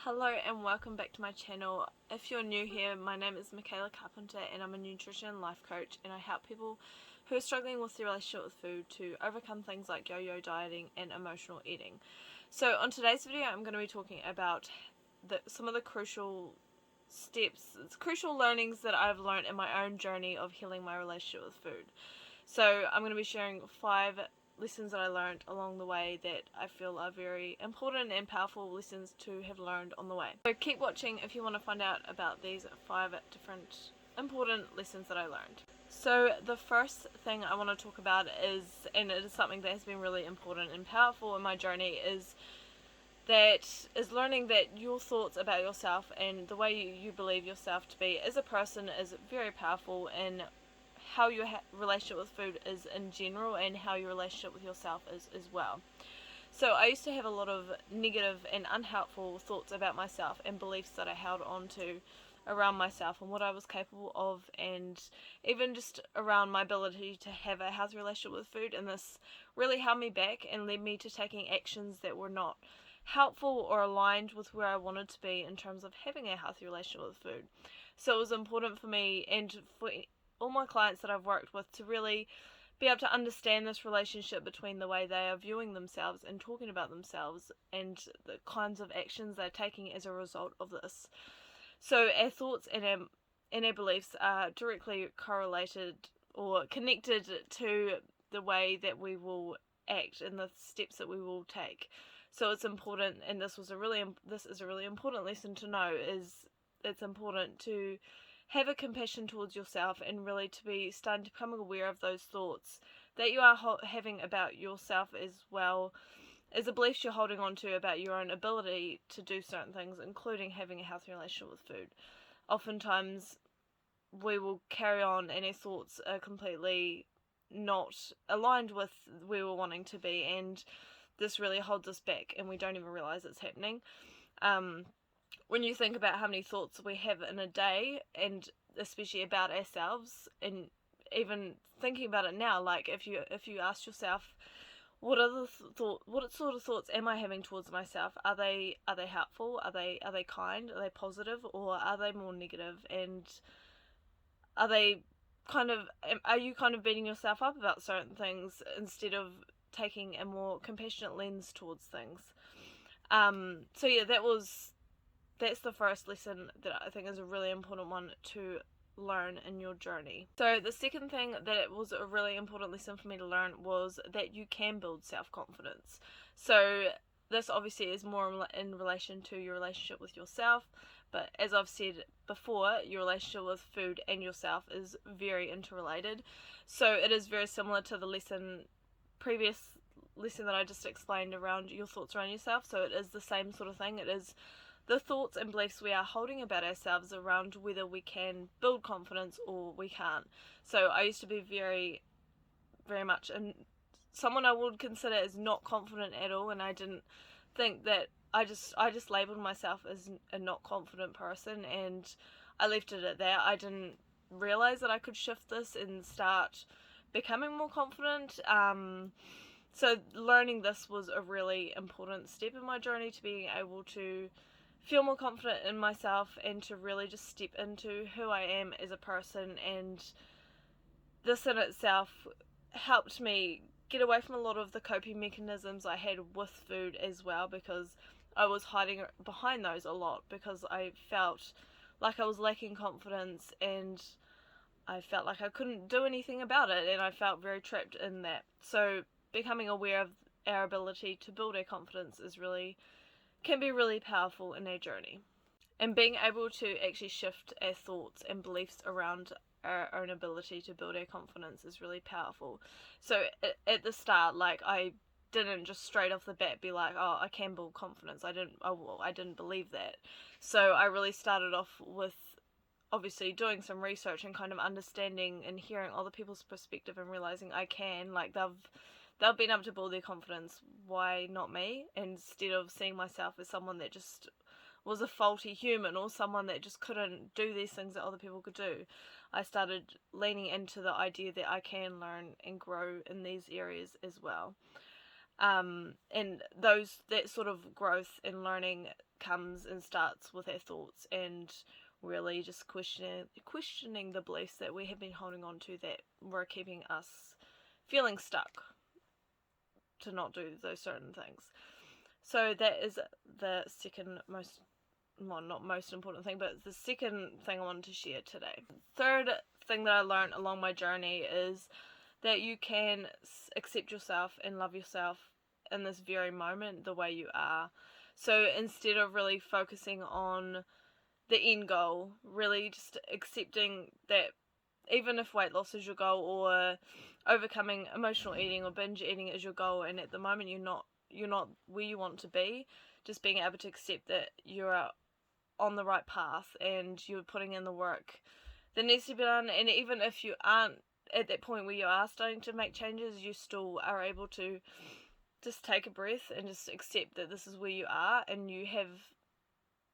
Hello and welcome back to my channel. If you're new here, my name is Michaela Carpenter and I'm a nutrition and life coach, and I help people who are struggling with their relationship with food to overcome things like yo-yo dieting and emotional eating. So on today's video I'm going to be talking about some of the crucial learnings that I've learned in my own journey of healing my relationship with food. So I'm going to be sharing 5 lessons that I learned along the way that I feel are very important and powerful lessons to have learned on the way. So keep watching if you want to find out about these 5 different important lessons that I learned. So the first thing I want to talk about is, and it is something that has been really important and powerful in my journey, is learning that your thoughts about yourself and the way you believe yourself to be as a person is very powerful in how your relationship with food is in general and how your relationship with yourself is as well. So I used to have a lot of negative and unhelpful thoughts about myself and beliefs that I held on to around myself and what I was capable of, and even just around my ability to have a healthy relationship with food, and this really held me back and led me to taking actions that were not helpful or aligned with where I wanted to be in terms of having a healthy relationship with food. So it was important for me and for all my clients that I've worked with to really be able to understand this relationship between the way they are viewing themselves and talking about themselves and the kinds of actions they're taking as a result of this. So our thoughts and our beliefs are directly correlated or connected to the way that we will act and the steps that we will take. So it's important, and this is a really important lesson to know, is it's important to have a compassion towards yourself and really to be starting to become aware of those thoughts that you are having about yourself, as well as the beliefs you're holding on to about your own ability to do certain things, including having a healthy relationship with food. Oftentimes we will carry on and our thoughts are completely not aligned with where we're wanting to be, and this really holds us back and we don't even realize it's happening. When you think about how many thoughts we have in a day, and especially about ourselves, and even thinking about it now, like if you ask yourself, what sort of thoughts am I having towards myself? Are they helpful? Are they kind? Are they positive? Or are they more negative? And are you kind of beating yourself up about certain things instead of taking a more compassionate lens towards things? So yeah, that's the first lesson that I think is a really important one to learn in your journey. So the second thing that it was a really important lesson for me to learn was that you can build self-confidence. So this obviously is more in relation to your relationship with yourself, but as I've said before, your relationship with food and yourself is very interrelated. So it is very similar to the previous lesson that I just explained around your thoughts around yourself. So it is the same sort of thing. It is the thoughts and beliefs we are holding about ourselves around whether we can build confidence or we can't. So I used to be very, very much someone I would consider as not confident at all, and I didn't think that I just labeled myself as a not confident person, and I left it at that. I didn't realize that I could shift this and start becoming more confident. So learning this was a really important step in my journey to being able to feel more confident in myself and to really just step into who I am as a person. And this in itself helped me get away from a lot of the coping mechanisms I had with food as well, because I was hiding behind those a lot because I felt like I was lacking confidence and I felt like I couldn't do anything about it, and I felt very trapped in that. So becoming aware of our ability to build our confidence can be really powerful in our journey. And being able to actually shift our thoughts and beliefs around our own ability to build our confidence is really powerful. So at the start, like, I didn't just straight off the bat be like, oh, I can build confidence. I didn't believe that. So I really started off with obviously doing some research and kind of understanding and hearing other people's perspective and realizing I can, like, they've been able to build their confidence, why not me? Instead of seeing myself as someone that just was a faulty human or someone that just couldn't do these things that other people could do, I started leaning into the idea that I can learn and grow in these areas as well. And that sort of growth and learning comes and starts with our thoughts, and really just questioning the beliefs that we have been holding on to that were keeping us feeling stuck to not do those certain things. So that is the second most, well, not most important thing, but the second thing I wanted to share today. Third thing that I learned along my journey is that you can accept yourself and love yourself in this very moment the way you are. So instead of really focusing on the end goal, really just accepting that even if weight loss is your goal, or overcoming emotional eating or binge eating is your goal, and at the moment you're not where you want to be, just being able to accept that you're on the right path and you're putting in the work that needs to be done. And even if you aren't at that point where you are starting to make changes, you still are able to just take a breath and just accept that this is where you are, and you have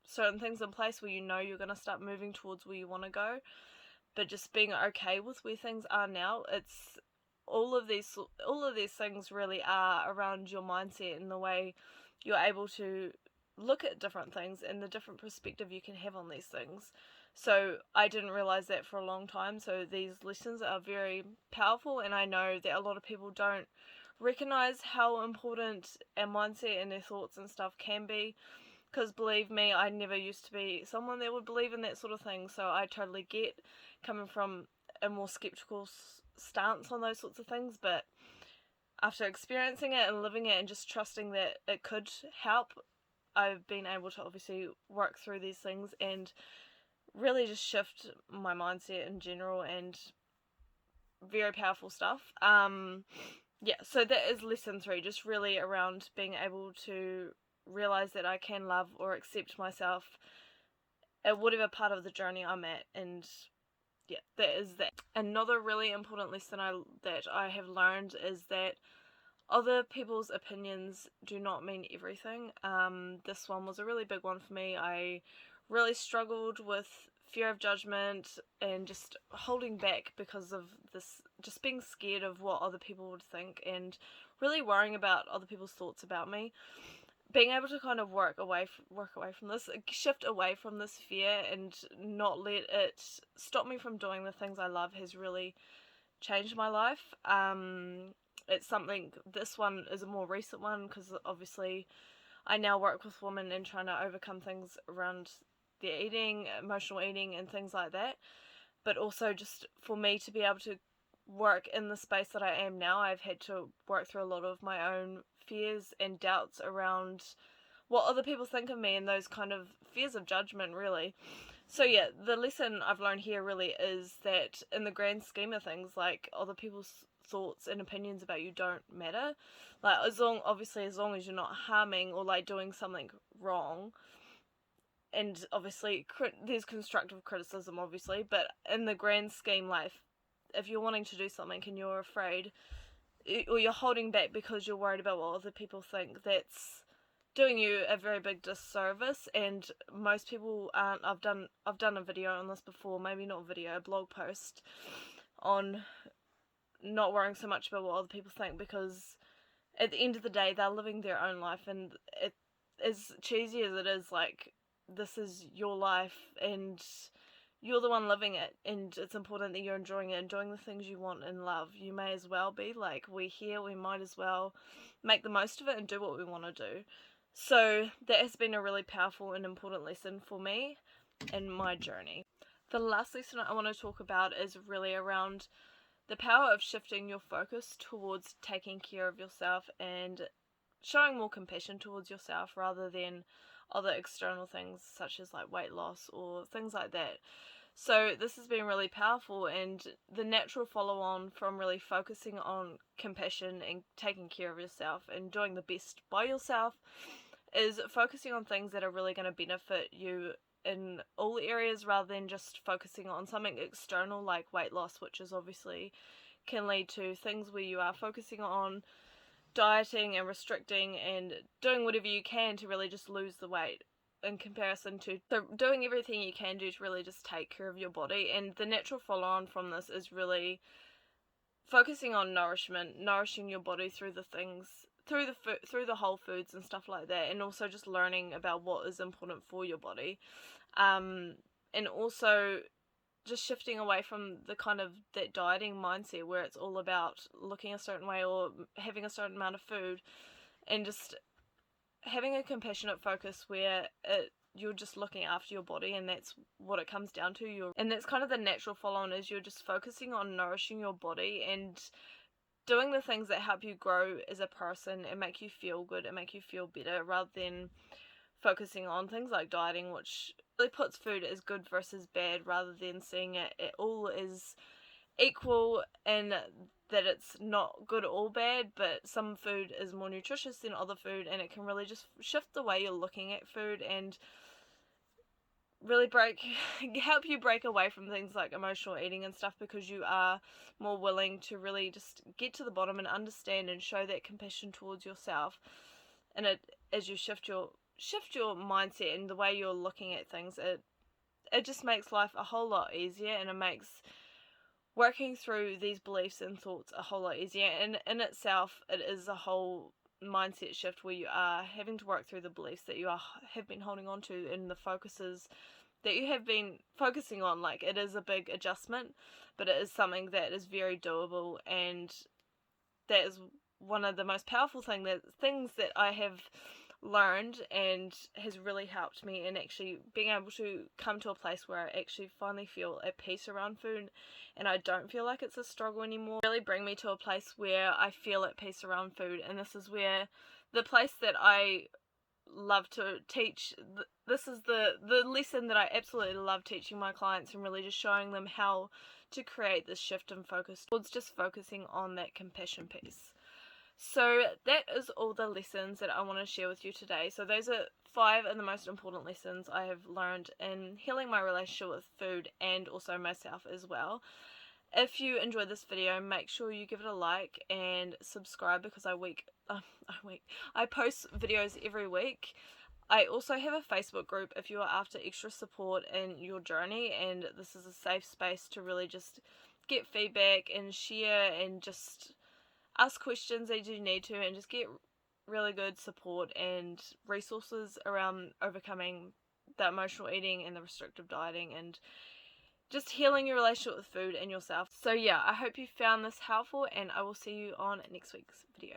certain things in place where you know you're going to start moving towards where you want to go. But just being okay with where things are now, it's all of these things really are around your mindset and the way you're able to look at different things and the different perspective you can have on these things. So I didn't realize that for a long time. So these lessons are very powerful, and I know that a lot of people don't recognize how important our mindset and their thoughts and stuff can be. Because believe me, I never used to be someone that would believe in that sort of thing, so I totally get coming from a more skeptical stance on those sorts of things. But after experiencing it and living it and just trusting that it could help, I've been able to obviously work through these things and really just shift my mindset in general, and very powerful stuff. Yeah, so that is lesson 3, just really around being able to realize that I can love or accept myself at whatever part of the journey I'm at. And yeah, that is that. Another really important lesson that I have learned is that other people's opinions do not mean everything. This one was a really big one for me. I really struggled with fear of judgment and just holding back because of this, just being scared of what other people would think and really worrying about other people's thoughts about me. Being able to kind of work away from this, shift away from this fear and not let it stop me from doing the things I love has really changed my life. It's something, this one is a more recent one because obviously I now work with women and trying to overcome things around their eating, emotional eating and things like that. But also just for me to be able to work in the space that I am now, I've had to work through a lot of my own fears and doubts around what other people think of me and those kind of fears of judgment, really. So yeah, the lesson I've learned here really is that in the grand scheme of things, like, other people's thoughts and opinions about you don't matter. Like, as long as you're not harming or like doing something wrong, and obviously there's constructive criticism obviously, but in the grand scheme, like, if you're wanting to do something and you're afraid or you're holding back because you're worried about what other people think, that's doing you a very big disservice. And most people aren't. I've done a video on this before, maybe not a video, a blog post on not worrying so much about what other people think, because at the end of the day they're living their own life, and it, as cheesy as it is, like, this is your life and you're the one living it, and it's important that you're enjoying it and doing the things you want and love. You may as well be, like, we're here, we might as well make the most of it and do what we want to do. So that has been a really powerful and important lesson for me in my journey. The last lesson I want to talk about is really around the power of shifting your focus towards taking care of yourself and showing more compassion towards yourself rather than other external things such as like weight loss or things like that. So this has been really powerful, and the natural follow on from really focusing on compassion and taking care of yourself and doing the best by yourself is focusing on things that are really going to benefit you in all areas, rather than just focusing on something external like weight loss, which is obviously can lead to things where you are focusing on dieting and restricting and doing whatever you can to really just lose the weight, in comparison to doing everything you can do to really just take care of your body. And the natural follow on from this is really focusing on nourishing your body through the things through the whole foods and stuff like that, and also just learning about what is important for your body, and also just shifting away from the kind of that dieting mindset where it's all about looking a certain way or having a certain amount of food, and just having a compassionate focus where you're just looking after your body, and that's what it comes down to. And that's kind of the natural follow-on, is you're just focusing on nourishing your body and doing the things that help you grow as a person and make you feel good and make you feel better, rather than focusing on things like dieting, which really puts food as good versus bad, rather than seeing it all as equal, and that it's not good or bad, but some food is more nutritious than other food, and it can really just shift the way you're looking at food and really help you break away from things like emotional eating and stuff, because you are more willing to really just get to the bottom and understand and show that compassion towards yourself. And as you shift your mindset and the way you're looking at things, it just makes life a whole lot easier, and it makes working through these beliefs and thoughts a whole lot easier. And in itself, it is a whole mindset shift where you are having to work through the beliefs that you have been holding on to, and the focuses that you have been focusing on. Like, it is a big adjustment, but it is something that is very doable, and that is one of the most powerful things that I have learned and has really helped me in actually being able to come to a place where I actually finally feel at peace around food, and I don't feel like it's a struggle anymore. Really bring me to a place where I feel at peace around food, and this is where the place that I love to teach, this is the lesson that I absolutely love teaching my clients, and really just showing them how to create this shift in focus towards just focusing on that compassion piece. So that is all the lessons that I want to share with you today. So those are 5 of the most important lessons I have learned in healing my relationship with food, and also myself as well. If you enjoyed this video, make sure you give it a like and subscribe, because I post videos every week. I also have a Facebook group if you are after extra support in your journey, and this is a safe space to really just get feedback and share and just ask questions as you need to, and just get really good support and resources around overcoming the emotional eating and the restrictive dieting, and just healing your relationship with food and yourself. So yeah, I hope you found this helpful, and I will see you on next week's video.